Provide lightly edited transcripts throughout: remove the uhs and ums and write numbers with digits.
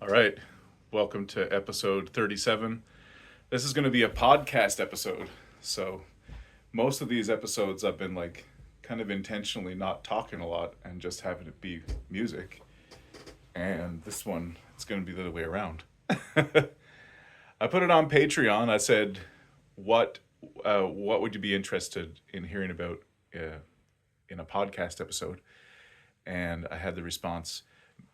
All right. Welcome to episode 37. This is going to be a podcast episode. So, most of these episodes I've been like kind of intentionally not talking a lot and just having it be music. And this one, it's going to be the other way around. I put it on Patreon. I said, what would you be interested in hearing about in a podcast episode? And I had the response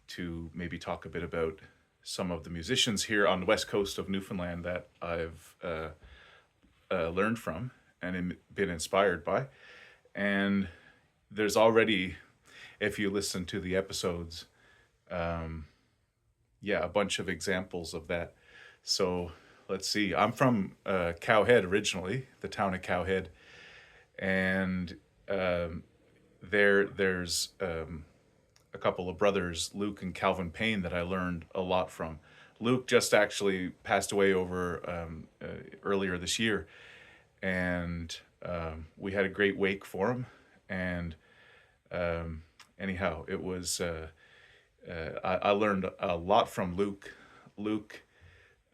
to maybe talk a bit about some of the musicians here on the west coast of Newfoundland that I've learned from and been inspired by. And there's already, if you listen to the episodes, a bunch of examples of that. So let's see. I'm from Cowhead originally, the town of Cowhead, and there's a couple of brothers, Luke and Calvin Payne, that I learned a lot from. Luke just actually passed away over earlier this year, and we had a great wake for him. And anyhow, it was I learned a lot from Luke. Luke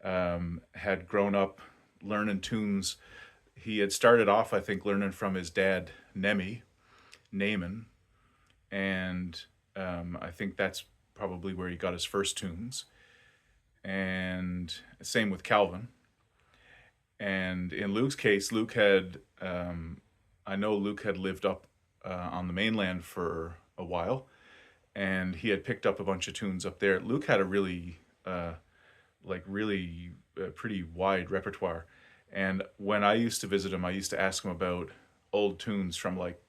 had grown up learning tunes. He had started off, I think, learning from his dad, Naaman, and I think that's probably where he got his first tunes. And same with Calvin. And in Luke's case, I know Luke had lived up on the mainland for a while, and he had picked up a bunch of tunes up there. Luke had a really pretty wide repertoire. And when I used to visit him, I used to ask him about old tunes from like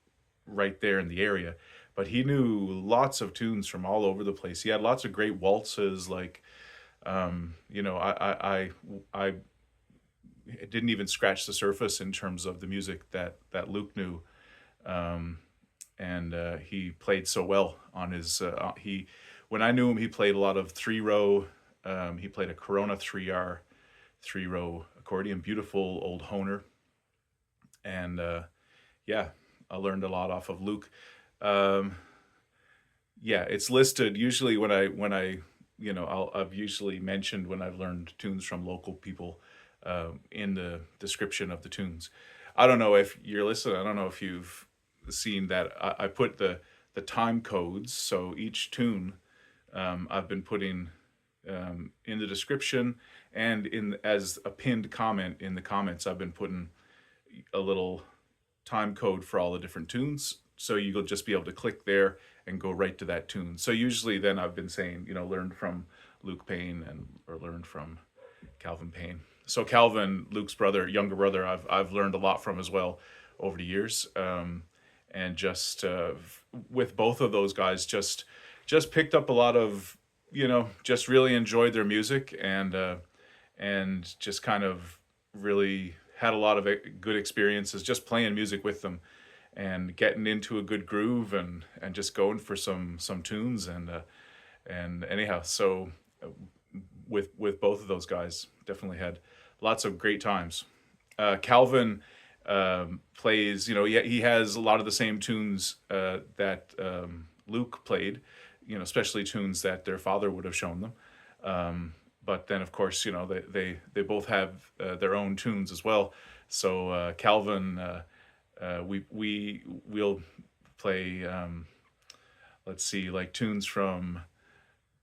right there in the area. But he knew lots of tunes from all over the place. He had lots of great waltzes. Like, I didn't even scratch the surface in terms of the music that Luke knew, and he played so well on his. When I knew him, he played a lot of 3-row. He played a Corona 3R 3-row accordion, beautiful old Honer, and I learned a lot off of Luke. It's listed usually when I've usually mentioned when I've learned tunes from local people in the description of the tunes. I don't know if you're listening. I don't know if you've seen that. I put the time codes. So each tune I've been putting in the description and in as a pinned comment in the comments. I've been putting a little time code for all the different tunes. So you'll just be able to click there and go right to that tune. So usually then I've been saying, learn from Luke Payne or learn from Calvin Payne. So Calvin, Luke's younger brother, I've learned a lot from as well over the years. And just with both of those guys, just picked up a lot of, just really enjoyed their music and just kind of really had a lot of good experiences just playing music with them and getting into a good groove and just going for some tunes and anyhow, so with both of those guys, definitely had lots of great times. Calvin plays, he has a lot of the same tunes that Luke played, especially tunes that their father would have shown them. But then, of course, they both have their own tunes as well. So Calvin, we'll play, let's see, like tunes from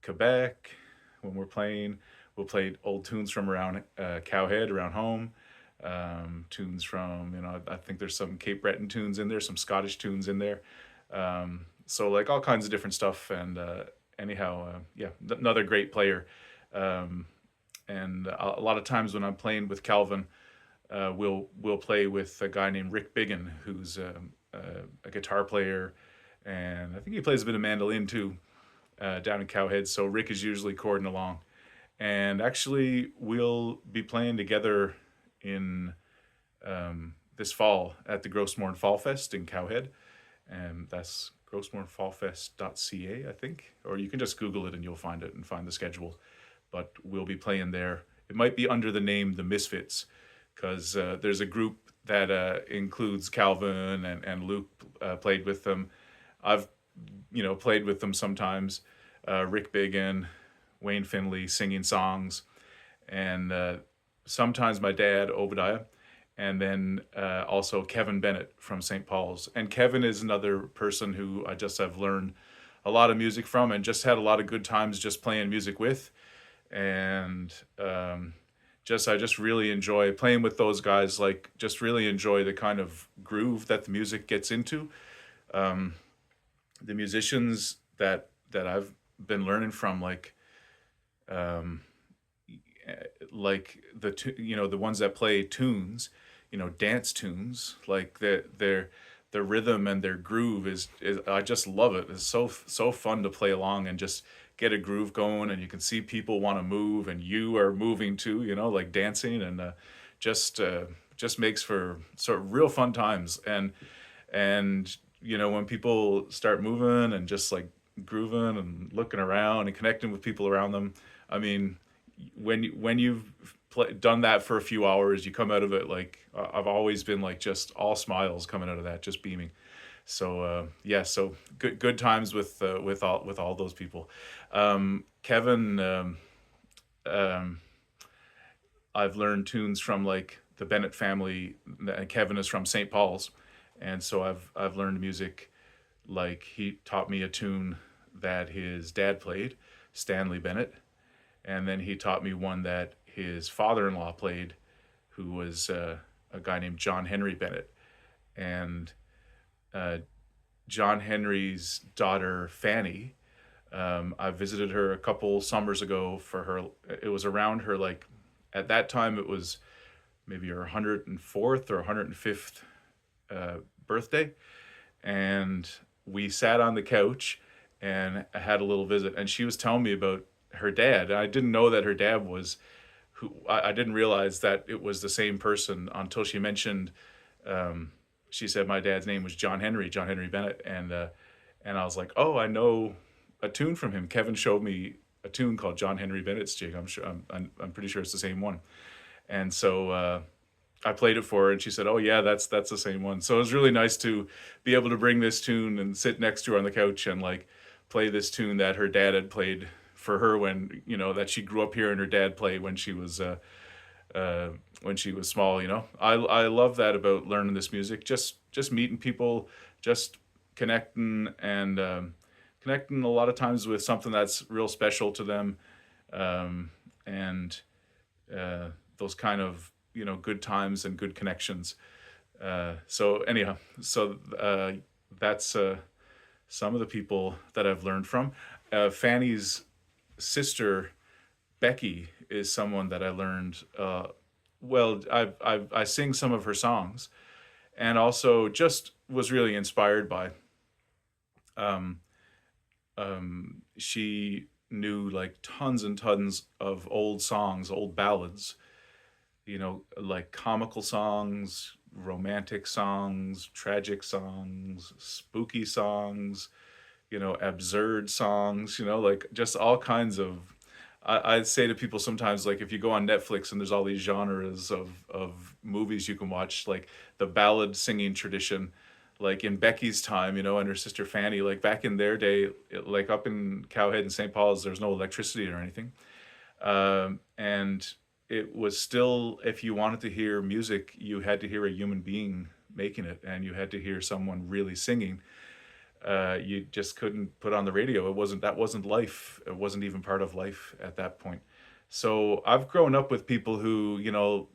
Quebec when we're playing. We'll play old tunes from around Cowhead, around home. Tunes from, I think there's some Cape Breton tunes in there, some Scottish tunes in there. So like all kinds of different stuff. And anyhow, another great player. And a lot of times when I'm playing with Calvin, we'll play with a guy named Rick Biggin, who's a guitar player, and I think he plays a bit of mandolin too, down in Cowhead. So Rick is usually cording along, and actually we'll be playing together in this fall at the Grossmorn Fall Fest in Cowhead, and that's grossmornfallfest.ca, I think, or you can just Google it and you'll find it and find the schedule. But we'll be playing there. It might be under the name The Misfits, because there's a group that includes Calvin and Luke played with them. I've played with them sometimes. Rick Biggin, Wayne Finley singing songs, and sometimes my dad, Obadiah, and then also Kevin Bennett from St. Paul's. And Kevin is another person who I've learned a lot of music from, and just had a lot of good times just playing music with. And I just really enjoy playing with those guys. Like, just really enjoy the kind of groove that the music gets into. The musicians that I've been learning from, um, the ones that play tunes, dance tunes, like their rhythm and their groove is I just love it. It's so fun to play along and just get a groove going, and you can see people want to move, and you are moving too, like dancing, and just makes for sort of real fun times. And when people start moving and just like grooving and looking around and connecting with people around them, I mean, when you've done that for a few hours, you come out of it like, I've always been like just all smiles coming out of that, just beaming. So yeah, so good times with all those people. Kevin, I've learned tunes from like the Bennett family. Kevin is from St. Paul's, and so I've learned music. Like, he taught me a tune that his dad played, Stanley Bennett, and then he taught me one that his father-in-law played, who was a guy named John Henry Bennett. And John Henry's daughter, Fanny, I visited her a couple summers ago for her. It was around her, like, at that time it was maybe her 104th or 105th birthday. And we sat on the couch and had a little visit. And she was telling me about her dad. I didn't know that her dad was I didn't realize that it was the same person until she mentioned, she said my dad's name was John Henry Bennett. And I was like, oh, I know a tune from him. Kevin showed me a tune called John Henry Bennett's Jig. I'm pretty sure it's the same one. And so I played it for her, and she said, oh yeah, that's the same one. So it was really nice to be able to bring this tune and sit next to her on the couch and like play this tune that her dad had played for her when, that she grew up hearing her dad play when she was small. I love that about learning this music, just meeting people, just connecting, and connecting a lot of times with something that's real special to them. And those kind of, good times and good connections. So anyhow, that's some of the people that I've learned from. Fanny's sister, Becky, is someone that I learned. Well, I sing some of her songs, and also just was really inspired by. She knew like tons and tons of old songs, old ballads, like comical songs, romantic songs, tragic songs, spooky songs, absurd songs, like just all kinds of. I'd say to people sometimes, like, if you go on Netflix and there's all these genres of movies you can watch, like the ballad singing tradition, like in Becky's time, and her sister Fanny, like back in their day, like up in Cowhead and St. Paul's, there's no electricity or anything. And it was still, if you wanted to hear music, you had to hear a human being making it, and you had to hear someone really singing. You just couldn't put on the radio. That wasn't life. It wasn't even part of life at that point. So I've grown up with people who,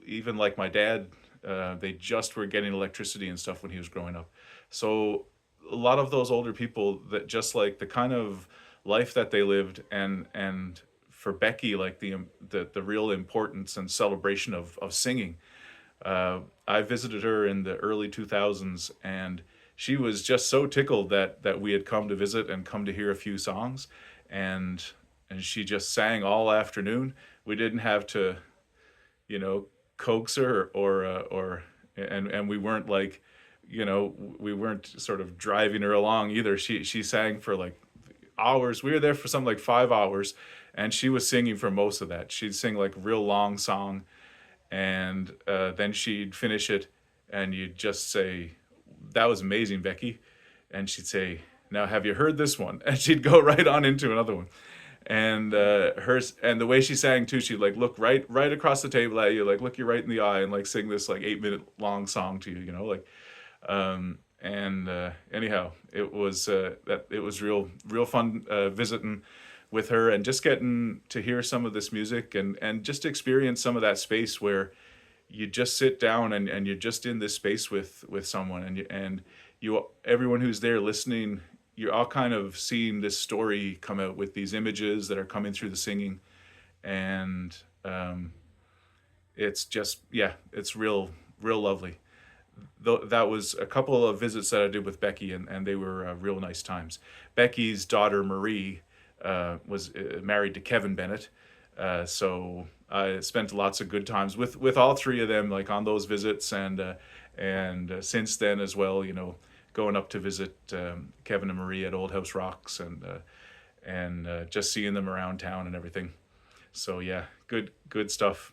even like my dad, they just were getting electricity and stuff when he was growing up. So a lot of those older people, that just like the kind of life that they lived, and for Becky, like the real importance and celebration of singing. I visited her in the early 2000s, and she was just so tickled that we had come to visit and come to hear a few songs, and she just sang all afternoon. We didn't have to, coax her and we weren't like, we weren't sort of driving her along either. She sang for like hours. We were there for something like 5 hours, and she was singing for most of that. She'd sing like real long song, and then she'd finish it, and you'd just say, that was amazing, Becky. And she'd say, now have you heard this one? And she'd go right on into another one. And and the way she sang too, she'd like look right across the table at you, like look you right in the eye, and like sing this like 8 minute long song to you, like. And anyhow, it was real fun visiting with her and just getting to hear some of this music and just experience some of that space where you just sit down and you're just in this space with someone, and you everyone who's there listening, you're all kind of seeing this story come out with these images that are coming through the singing. And it's just, yeah, it's real lovely. Though that was a couple of visits that I did with Becky, and they were real nice times. Becky's daughter Marie was married to Kevin Bennett, so I spent lots of good times with all three of them, like on those visits, and since then as well, going up to visit Kevin and Marie at Old House Rocks, and just seeing them around town and everything. So yeah, good stuff.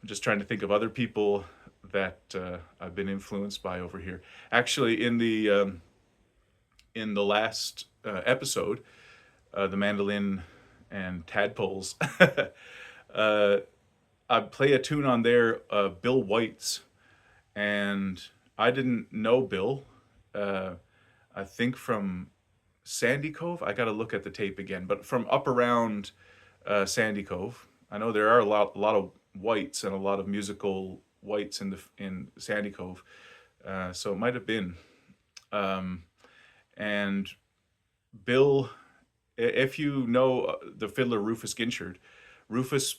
Just trying to think of other people that I've been influenced by over here. Actually, in the last episode, the mandolin and tadpoles, I play a tune on there, Bill White's, and I didn't know Bill. I think from Sandy Cove. I got to look at the tape again, but from up around Sandy Cove. I know there are a lot of whites and a lot of musical whites in Sandy Cove, so it might have been. And Bill, if you know the fiddler Rufus Ginchard, Rufus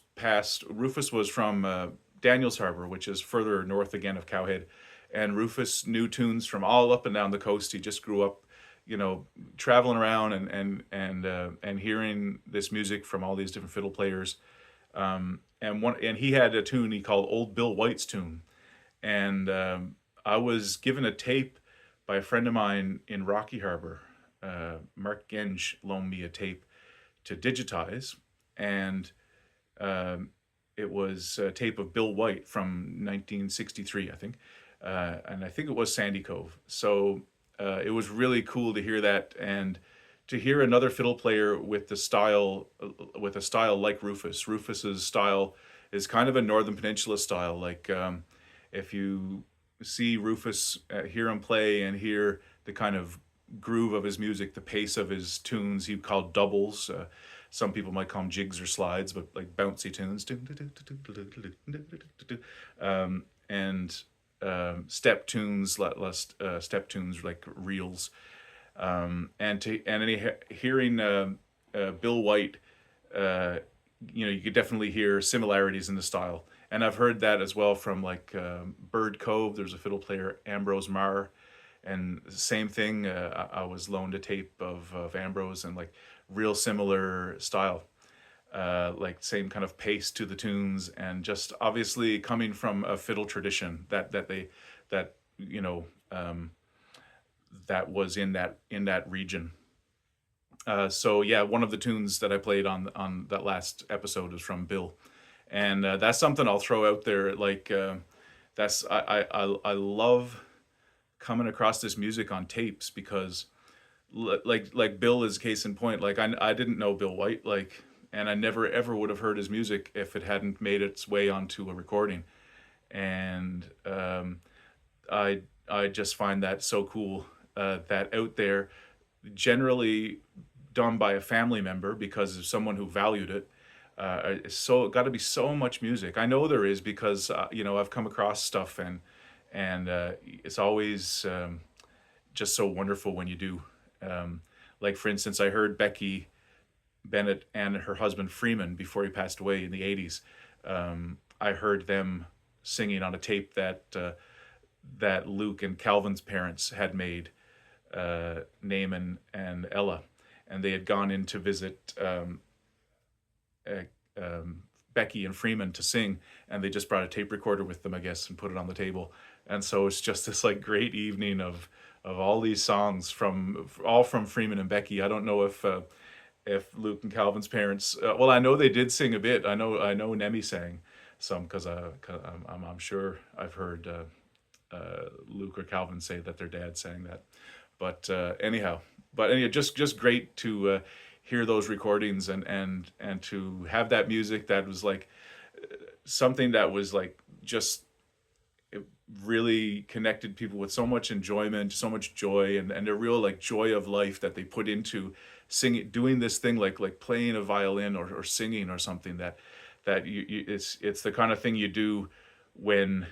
was from Daniels Harbor, which is further north again of Cowhead, and Rufus knew tunes from all up and down the coast. He just grew up, traveling around and hearing this music from all these different fiddle players. And he had a tune he called Old Bill White's Tune, and I was given a tape by a friend of mine in Rocky Harbor. Mark Genge loaned me a tape to digitize, and it was a tape of Bill White from 1963, I think, and I think it was Sandy Cove. So it was really cool to hear that, and to hear another fiddle player with a style like Rufus. Rufus's style is kind of a Northern Peninsula style. Like if you see Rufus, hear him play and hear the kind of groove of his music, the pace of his tunes, he called doubles. Some people might call them jigs or slides, but like bouncy tunes. And step tunes, less step tunes like reels. Hearing Bill White, you could definitely hear similarities in the style. And I've heard that as well from like Bird Cove. There's a fiddle player, Ambrose Marr, and same thing. I was loaned a tape of Ambrose, and like real similar style, like same kind of pace to the tunes, and just obviously coming from a fiddle tradition that was in that region. So yeah, one of the tunes that I played on that last episode is from Bill, and that's something I'll throw out there. Like that's I love coming across this music on tapes, because like Bill is case in point. Like I didn't know Bill White, like, and I never ever would have heard his music if it hadn't made its way onto a recording. And I just find that so cool, that out there, generally done by a family member because of someone who valued it. So got to be so much music. I know there is, because I've come across stuff, and it's always just so wonderful when you do. Like for instance, I heard Becky Bennett and her husband Freeman before he passed away in the 80s. I heard them singing on a tape that Luke and Calvin's parents had made, Naaman and Ella, and they had gone in to visit Becky and Freeman to sing, and they just brought a tape recorder with them, I guess, and put it on the table. And so it's just this like great evening of all these songs all from Freeman and Becky. I don't know if Luke and Calvin's parents, well, I know they did sing a bit. I know Nemi sang some, because I'm sure I've heard Luke or Calvin say that their dad sang that. But anyhow, just great to hear those recordings and to have that music that was like something that was like just it really connected people with so much enjoyment, so much joy, and a real like joy of life that they put into singing, doing this thing like playing a violin or singing or something that it's the kind of thing you do when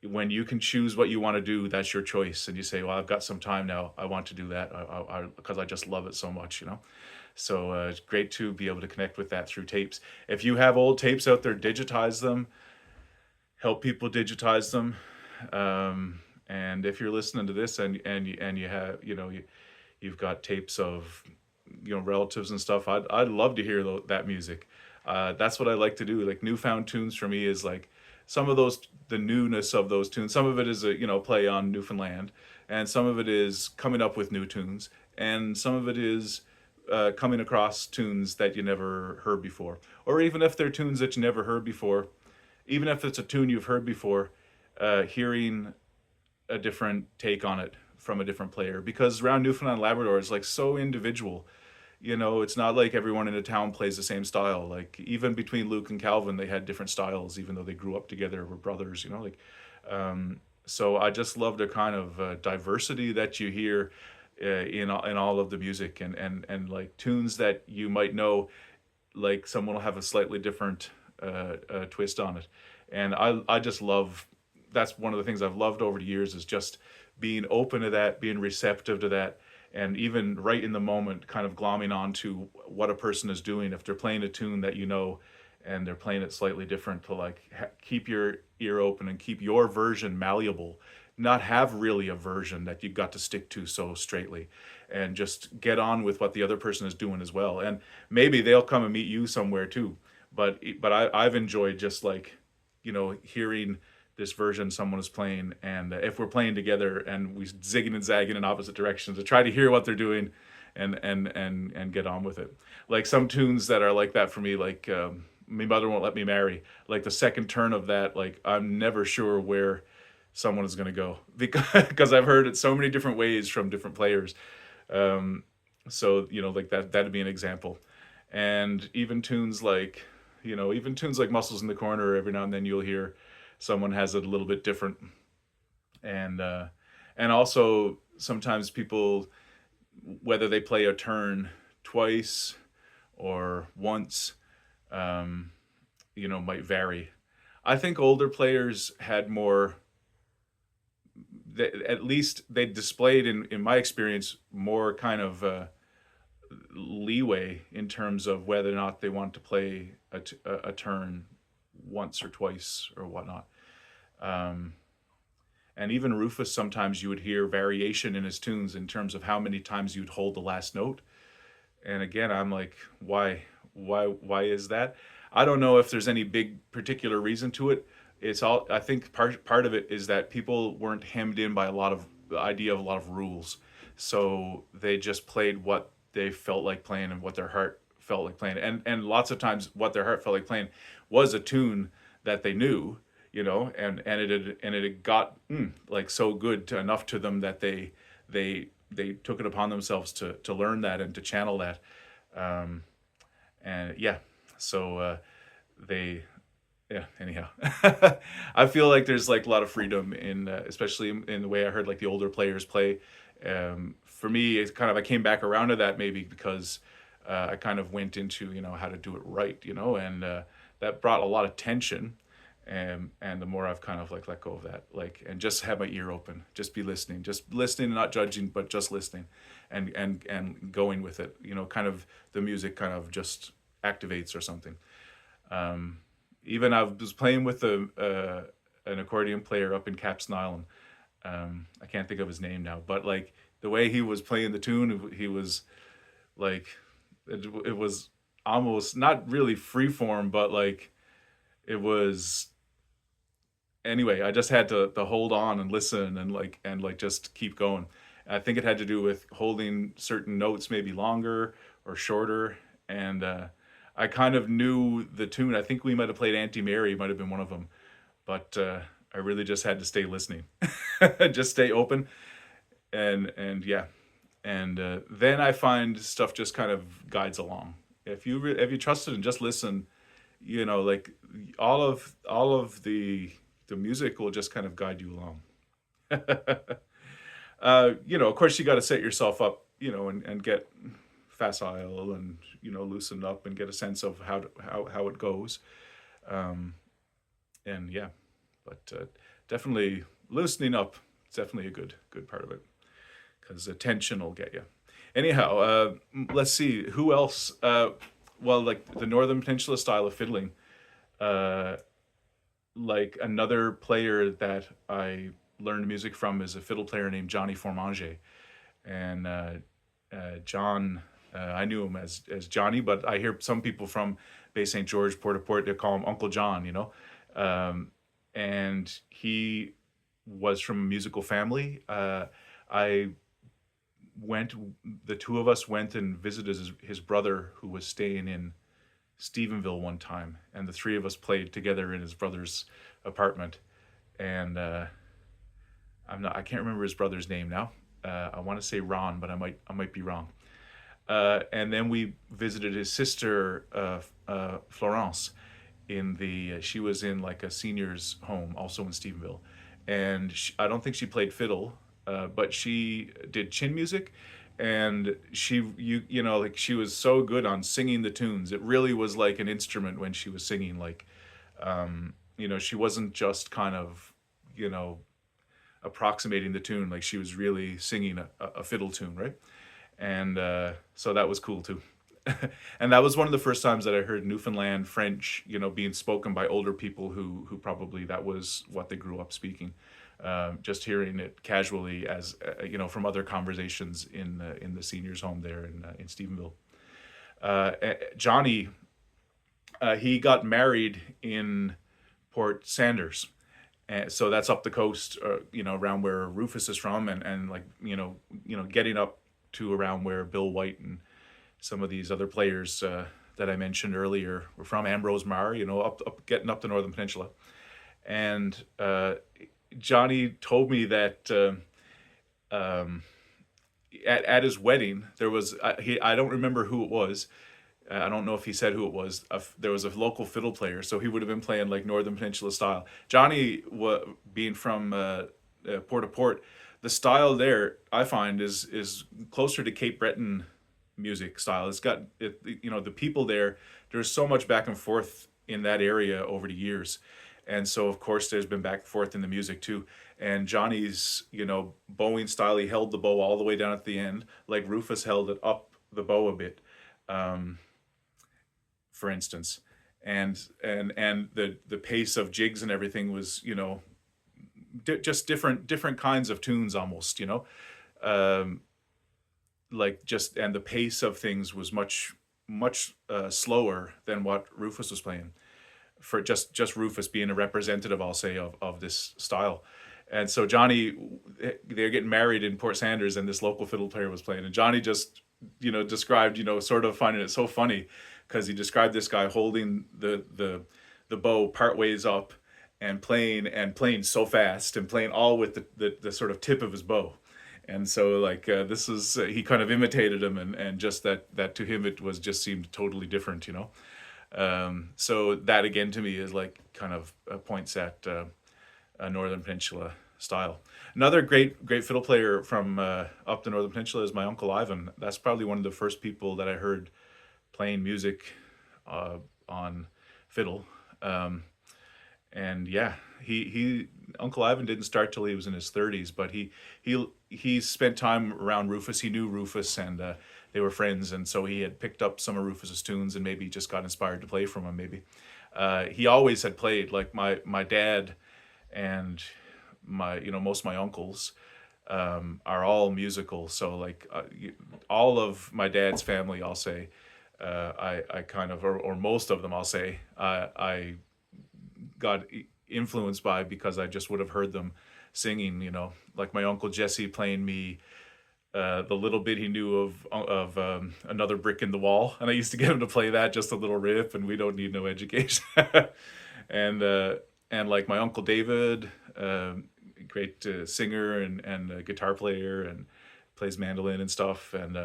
you can choose what you want to do. That's your choice, and you say, well, I've got some time now, I want to do that, because I just love it so much, you know. So it's great to be able to connect with that through tapes. If you have old tapes out there, digitize them, help people digitize them. And if you're listening to this and you have, you know, you've got tapes of, you know, relatives and stuff, I'd love to hear that music. That's what I like to do. Like newfound tunes for me is like some of those, the newness of those tunes. Some of it is a, you know, play on Newfoundland, and some of it is coming up with new tunes, and some of it is coming across tunes that you never heard before, or even if they're tunes that you never heard before, even if it's a tune you've heard before, hearing a different take on it from a different player, because around Newfoundland and Labrador is like so individual. You know, it's not like everyone in a town plays the same style. Like even between Luke and Calvin, they had different styles, even though they grew up together, were brothers. You know, like so I just love the kind of diversity that you hear in all of the music, and like tunes that you might know, like someone will have a slightly different twist on it, and I just love. That's one of the things I've loved over the years, is just being open to that, being receptive to that, and even right in the moment, kind of glomming onto what a person is doing. If they're playing a tune that you know, and they're playing it slightly different, to like keep your ear open and keep your version malleable, not have really a version that you've got to stick to so straightly, and just get on with what the other person is doing as well. And maybe they'll come and meet you somewhere too. But I've enjoyed just like, you know, hearing this version someone is playing, and if we're playing together and we zigging and zagging in opposite directions, to try to hear what they're doing and get on with it. Like some tunes that are like that for me, like My Mother Won't Let Me Marry, like the second turn of that, like I'm never sure where someone is going to go, because I've heard it so many different ways from different players. So, you know, like that'd be an example. And even tunes like, you know, even tunes like Muscles in the Corner, every now and then you'll hear someone has it a little bit different. And also sometimes people, whether they play a turn twice or once, you know, might vary. I think older players had more, at least they displayed, in my experience, more kind of leeway in terms of whether or not they want to play a turn once or twice or whatnot. And even Rufus, sometimes you would hear variation in his tunes in terms of how many times you'd hold the last note. And again, I'm like, why is that? I don't know if there's any big particular reason to it. It's all, I think part of it is that people weren't hemmed in by the idea of a lot of rules. So they just played what they felt like playing and what their heart felt like playing. And lots of times what their heart felt like playing was a tune that they knew, you know, and it had got like so good enough to them that they took it upon themselves to learn that and to channel that. And yeah, so anyhow. I feel like there's like a lot of freedom in especially in the way I heard like the older players play. For me, it's kind of, I came back around to that maybe because I kind of went into, you know, how to do it right, you know, and that brought a lot of tension. And the more I've kind of like let go of that, like, and just have my ear open, just be listening, and not judging, but just listening, and going with it, you know, kind of the music kind of just activates or something. Even I was playing with an accordion player up in Capstan Island. I can't think of his name now, but like the way he was playing the tune, he was like, it was almost not really free form, but like it was. Anyway, I just had to hold on and listen and like just keep going. I think it had to do with holding certain notes maybe longer or shorter, and I kind of knew the tune. I think we might have played Auntie Mary, might have been one of them, but I really just had to stay listening, just stay open, and yeah, and then I find stuff just kind of guides along. If you trust it and just listen, like all of the music will just kind of guide you along. Of course, you got to set yourself up, and get facile and loosen up and get a sense of how it goes. Um, and yeah, but definitely loosening up. It's definitely a good part of it because attention will get you. Anyhow, let's see who else. Well, like the Northern Peninsula style of fiddling, uh, like another player that I learned music from is a fiddle player named Johnny Formanger, and John. I knew him as Johnny, but I hear some people from Bay St. George, Port au Port, they call him Uncle John. And he was from a musical family. I went, the two of us went and visited his brother who was staying in Stephenville one time, and the three of us played together in his brother's apartment. And I can't remember his brother's name now. I want to say Ron, but I might be wrong. And then we visited his sister, Florence, she was in like a seniors home also in Stephenville, and I don't think she played fiddle, but she did chin music, and like she was so good on singing the tunes. It really was like an instrument when she was singing. Like, she wasn't just kind of, you know, approximating the tune. Like she was really singing a fiddle tune, right? And so that was cool too. And that was one of the first times that I heard Newfoundland French, being spoken by older people who probably that was what they grew up speaking. Just hearing it casually as from other conversations in the seniors' home there in Stephenville. Johnny, he got married in Port Sanders, and so that's up the coast, around where Rufus is from, and like getting up to around where Bill White and some of these other players that I mentioned earlier were from. Ambrose Marr, up getting up the Northern Peninsula. And Johnny told me that at his wedding there was I don't remember who it was. I don't know if he said who it was. There was a local fiddle player, so he would have been playing like Northern Peninsula style. Johnny, being from Port au Port, the style there I find is closer to Cape Breton music style. It's got the people there. There's so much back and forth in that area over the years, and so of course there's been back and forth in the music too. And Johnny's bowing style, he held the bow all the way down at the end, like Rufus held it up the bow a bit, for instance. And the pace of jigs and everything was just different kinds of tunes almost, um, like just and the pace of things was much slower than what Rufus was playing, for just Rufus being a representative, I'll say, of this style. And so Johnny, they're getting married in Port Sanders, and this local fiddle player was playing, and Johnny just described, sort of finding it so funny, because he described this guy holding the bow part ways up and playing so fast and playing all with the sort of tip of his bow. And so like this is he kind of imitated him, and just that to him it was just seemed totally different. So that again to me is like kind of points at a Northern Peninsula style. Another great fiddle player from up the Northern Peninsula is my uncle Ivan. That's probably one of the first people that I heard playing music on fiddle. And yeah, he Uncle Ivan didn't start till he was in his 30s, but he spent time around Rufus. He knew Rufus, and they were friends, and so he had picked up some of Rufus's tunes and maybe just got inspired to play from him. Maybe he always had played. Like my dad and my most of my uncles are all musical. So like all of my dad's family, I'll say, I kind of or most of them, I'll say, I got influenced by, because I just would have heard them singing, like my uncle Jesse playing me the little bit he knew of Another Brick in the Wall, and I used to get him to play that, just a little riff, and We Don't Need No Education. And like my uncle David, great singer and guitar player, and plays mandolin and stuff, and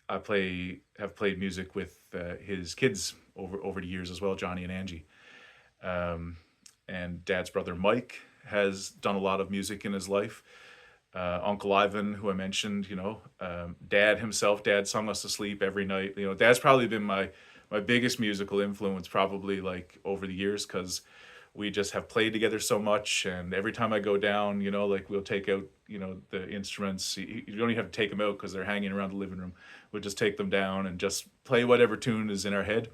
have played music with his kids over the years as well, Johnny and Angie. Um, and Dad's brother Mike has done a lot of music in his life. Uncle Ivan, who I mentioned, Dad himself, Dad sung us to sleep every night. Dad's probably been my biggest musical influence probably like over the years, because we just have played together so much. And every time I go down, like we'll take out, the instruments. You don't even have to take them out because they're hanging around the living room. We'll just take them down and just play whatever tune is in our head.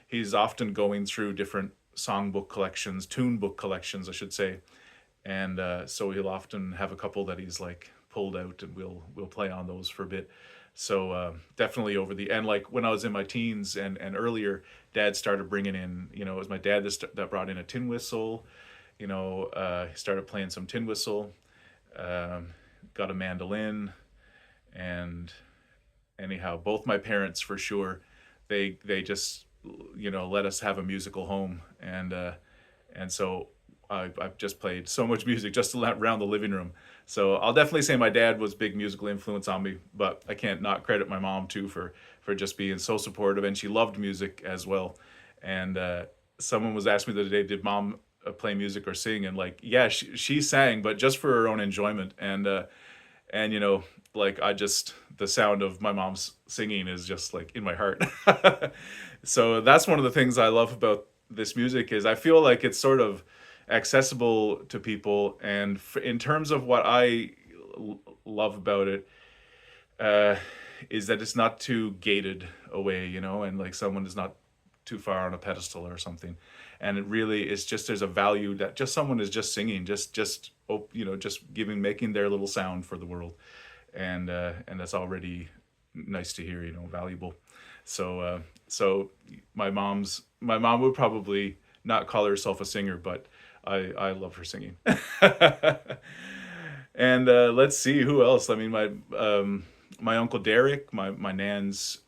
He's often going through different songbook collections, tune book collections, I should say. And so he'll often have a couple that he's like pulled out, and we'll play on those for a bit. So definitely and like when I was in my teens and earlier, Dad started bringing in, it was my dad that brought in a tin whistle. He started playing some tin whistle, got a mandolin, and anyhow, both my parents for sure, they just let us have a musical home, and so I've just played so much music just around the living room. So I'll definitely say my dad was big musical influence on me, but I can't not credit my mom too for just being so supportive, and she loved music as well. And someone was asking me the other day, did mom play music or sing? And like, yeah, she sang, but just for her own enjoyment. And like the sound of my mom's singing is just like in my heart. So that's one of the things I love about this music, is I feel like it's sort of accessible to people. And in terms of what I love about it, is that it's not too gated away, and like someone is not too far on a pedestal or something. And it really is just, there's a value that just someone is just singing, just making their little sound for the world. And that's already nice to hear, valuable. So my mom would probably not call herself a singer, but I love her singing. And let's see who else. I mean, my uncle Derek, my nan's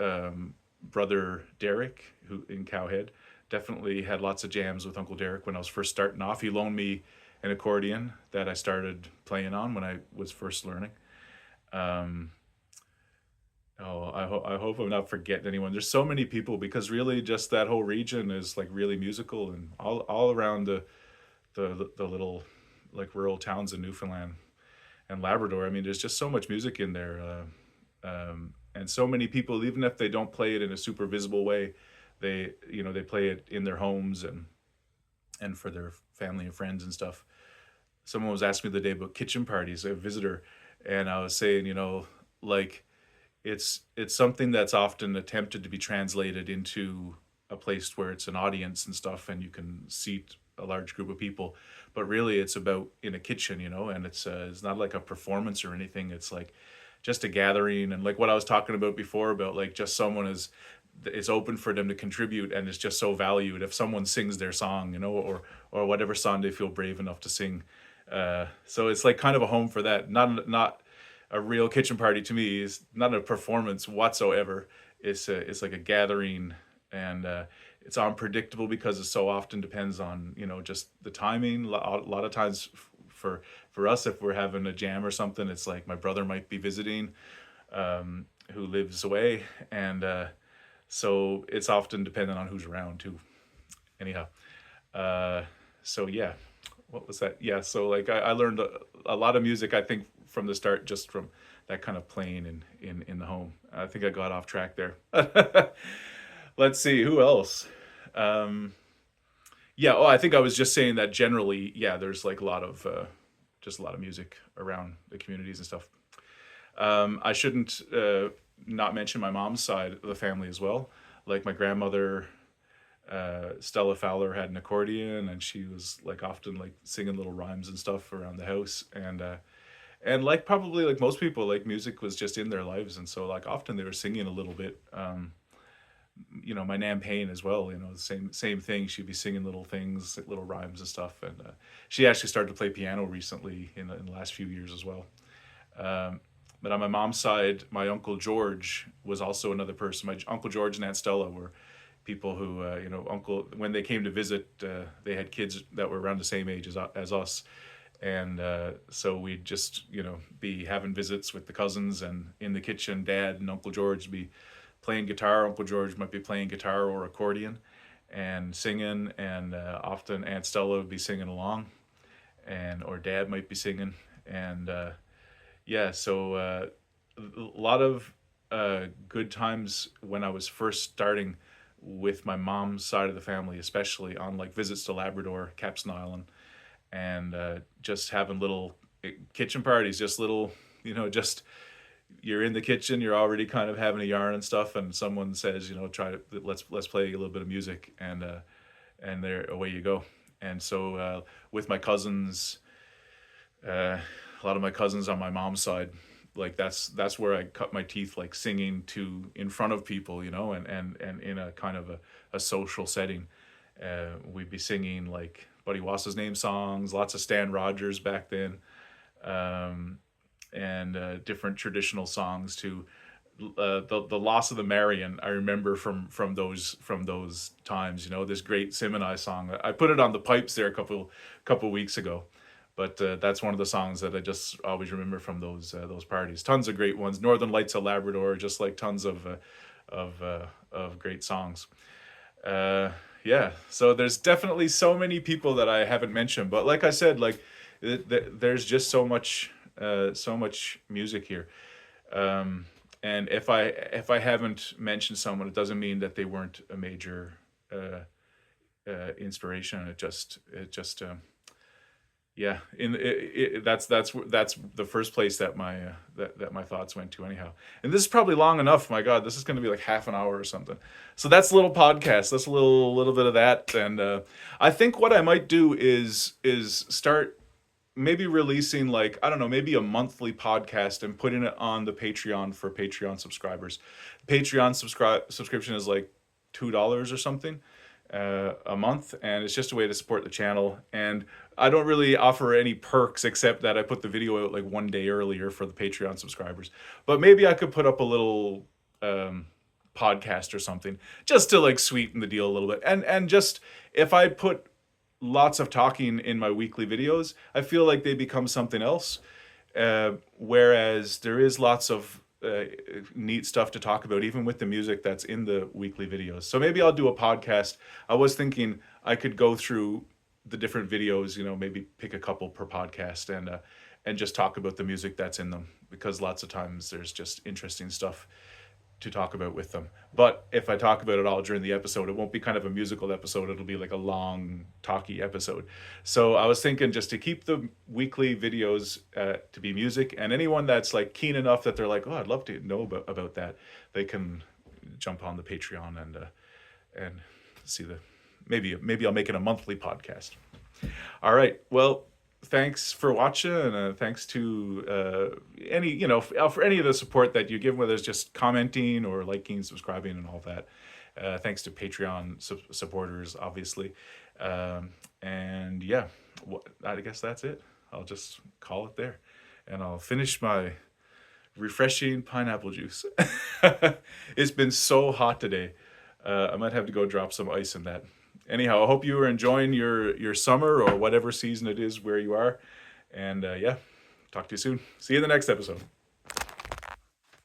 brother Derek, who in Cowhead, definitely had lots of jams with Uncle Derek when I was first starting off. He loaned me an accordion that I started playing on when I was first learning. Um, I hope I'm not forgetting anyone. There's so many people, because really just that whole region is like really musical, and all around the little like rural towns in Newfoundland and Labrador. I mean, there's just so much music in there, and so many people, even if they don't play it in a super visible way, they play it in their homes and for their family and friends and stuff. Someone was asking me the day about kitchen parties, a visitor, and I was saying, like it's something that's often attempted to be translated into a place where it's an audience and stuff, and you can seat a large group of people. But really, it's about in a kitchen, and it's not like a performance or anything. It's like just a gathering, and like what I was talking about before, about like just someone it's open for them to contribute, and it's just so valued if someone sings their song, or whatever song they feel brave enough to sing. So it's like kind of a home for that. Not a real kitchen party to me is not a performance whatsoever. It's like a gathering, and it's unpredictable because it so often depends on just the timing. A lot of times for us, if we're having a jam or something, it's like my brother might be visiting, who lives away, and so it's often dependent on who's around too. Anyhow, so yeah, what was that? Yeah, so like I learned a lot of music, I think, from the start, just from that kind of playing in the home. I think I got off track there. Let's see who else. Yeah, I think I was just saying that generally, yeah, there's like just a lot of music around the communities and stuff. I shouldn't not mention my mom's side of the family as well. Like my grandmother, Stella Fowler, had an accordion, and she was like often like singing little rhymes and stuff around the house. And like probably like most people, like music was just in their lives, and so like often they were singing a little bit. My nan Payne as well, same thing. She'd be singing little things, like little rhymes and stuff. And she actually started to play piano recently in the last few years as well. But on my mom's side, my uncle George was also another person. My uncle George and Aunt Stella were people who, when they came to visit, they had kids that were around the same age as us. And so we'd just, be having visits with the cousins, and in the kitchen, Dad and Uncle George would be playing guitar. Uncle George might be playing guitar or accordion and singing, and often Aunt Stella would be singing along, and or Dad might be singing. And yeah, so a lot of good times when I was first starting with my mom's side of the family, especially on like visits to Labrador, Capstan Island, and just having little kitchen parties, just little, just you're in the kitchen, you're already kind of having a yarn and stuff, and someone says, try to let's play a little bit of music, and there away you go. And so with my cousins, a lot of my cousins on my mom's side, like that's where I cut my teeth, like singing to in front of people, and in a kind of a social setting. We'd be singing like Buddy Wass's name songs, lots of Stan Rogers back then, and different traditional songs too. The Loss of the Marion, I remember from those times. This great Simini song. I put it on the pipes there a couple weeks ago, but that's one of the songs that I just always remember from those parties. Tons of great ones. Northern Lights of Labrador, just like tons of great songs. Yeah, so there's definitely so many people that I haven't mentioned, but like I said, like there's just so much music here. And if I haven't mentioned someone, it doesn't mean that they weren't a major inspiration. It just yeah, that's the first place that my thoughts went to anyhow. And this is probably long enough. My God, this is going to be like half an hour or something. So that's a little podcast. That's a little bit of that. And I think what I might do is start maybe releasing, like, I don't know, maybe a monthly podcast and putting it on the Patreon for Patreon subscribers. Patreon subscription is like $2 or something a month, and it's just a way to support the channel. And I don't really offer any perks except that I put the video out like one day earlier for the Patreon subscribers. But maybe I could put up a little podcast or something just to like sweeten the deal a little bit. And just if I put lots of talking in my weekly videos, I feel like they become something else. Whereas there is lots of neat stuff to talk about, even with the music that's in the weekly videos. So maybe I'll do a podcast. I was thinking I could go through the different videos, maybe pick a couple per podcast, and just talk about the music that's in them, because lots of times there's just interesting stuff to talk about with them. But if I talk about it all during the episode, it won't be kind of a musical episode. It'll be like a long talky episode. So I was thinking just to keep the weekly videos to be music, and anyone that's like keen enough that they're like, oh, I'd love to know about that, they can jump on the Patreon and see maybe I'll make it a monthly podcast. All right. Well, thanks for watching, and thanks to any, for any of the support that you give, whether it's just commenting or liking, subscribing, and all that. Thanks to Patreon supporters, obviously. And yeah, I guess that's it. I'll just call it there, and I'll finish my refreshing pineapple juice. It's been so hot today. I might have to go drop some ice in that. Anyhow, I hope you are enjoying your summer or whatever season it is where you are. And yeah, talk to you soon. See you in the next episode.